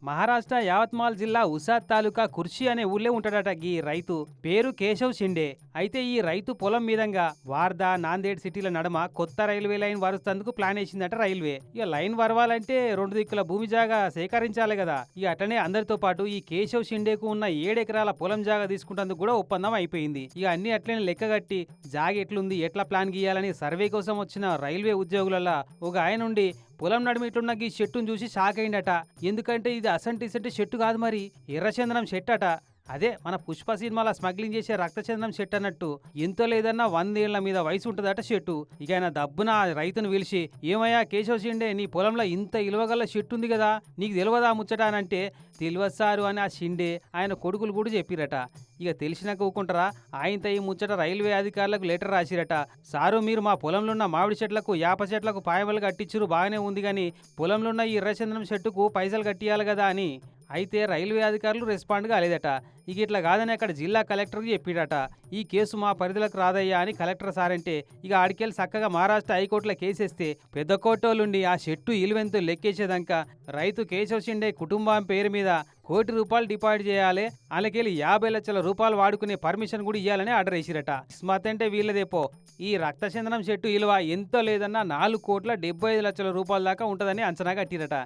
మహారాష్ట్ర యావత్మాల్ జిల్లా ఉసాద్ తాలూకా కుర్షి అనే ఊళ్ళో ఉంటాడట ఈ రైతు. పేరు కేశవ్ షిండే. అయితే ఈ రైతు పొలం మీదంగా వార్దా, నాందేడ్ సిటీల నడుమ కొత్త రైల్వే లైన్ వరుస్తందుకు ప్లాన్ వేసిందట రైల్వే. ఇక లైన్ వరవాలంటే 2 దిక్కుల భూమి జాగా సేకరించాలి కదా. ఇక అటనే అందరితో పాటు ఈ కేశవ్ షిండేకు ఉన్న 7 ఎకరాల పొలం జాగా తీసుకుంటందుకు కూడా ఒప్పందం అయిపోయింది. ఇక అన్ని అట్లనే లెక్కగట్టి జాగ ఎట్లుంది, ఎట్లా ప్లాన్ గీయాలని సర్వే కోసం వచ్చిన రైల్వే ఉద్యోగులలో ఒక ఆయన నుండి పొలం నడిమిట్లున్న ఈ చెట్టును చూసి షాక్ అయిందట. ఎందుకంటే ఇది అసంటి చెట్టు కాదు, మరి ఎర్రచందనం చెట్టు అట. అదే మన పుష్ప సినిమాల స్మగ్లింగ్ చేసే రక్తచందనం చెట్టు అన్నట్టు. ఎంతో లేదన్నా 100 ఏళ్ల మీద వయసు ఉంటుందట చెట్టు. ఇక ఆయన దబ్బున ఆ రైతును పిలిచి, ఏమయ్యా కేశవ్ షిండే, నీ పొలంలో ఇంత ఇలువగల చెట్టు ఉంది కదా, నీకు తెలియదా ముచ్చట అని అంటే, తెలియదు సారు అని ఆ షిండే ఆయన కొడుకులు కూడా చెప్పిరట. ఇక తెలిసినాక ఊకుంటారా, ఆయనతో ఈ ముచ్చట రైల్వే అధికారులకు లెటర్ రాసిరట. సారు, మీరు మా పొలంలో ఉన్న మామిడి చెట్లకు, యాప చెట్లకు పాయమలు కట్టించురు బాగానే ఉంది, కానీ పొలంలో ఉన్న ఈ ఎర్రచందనం చెట్టుకు పైసలు కట్టియాలి కదా అని. అయితే రైల్వే అధికారులు రెస్పాండ్ కాలేదట. ఇక ఇట్లా కాదని అక్కడ జిల్లా కలెక్టర్కి చెప్పిడట. ఈ కేసు మా పరిధిలోకి రాదయ్యా అని కలెక్టర్ సారంటే, ఇక ఆడికెళ్ళి చక్కగా మహారాష్ట్ర హైకోర్టులో కేసేస్తే పెద్ద కోర్టోలుండి ఆ చెట్టు ఇలువెంతు లెక్కేసేదాకా రైతు కేశవ్ షిండే కుటుంబం పేరు మీద ₹1,00,00,000 డిపాజిట్ చేయాలి, అలాకెళ్ళి 50 లక్షల రూపాయలు వాడుకునే పర్మిషన్ కూడా ఇవ్వాలని ఆర్డర్ వేసిరట. స్మత్ అంటే వీళ్ళదేపో. ఈ రక్తచందనం చెట్టు విలువ ఎంతో లేదన్నా ₹4,75,00,000 దాకా ఉంటుందని అంచనా కట్టిరట.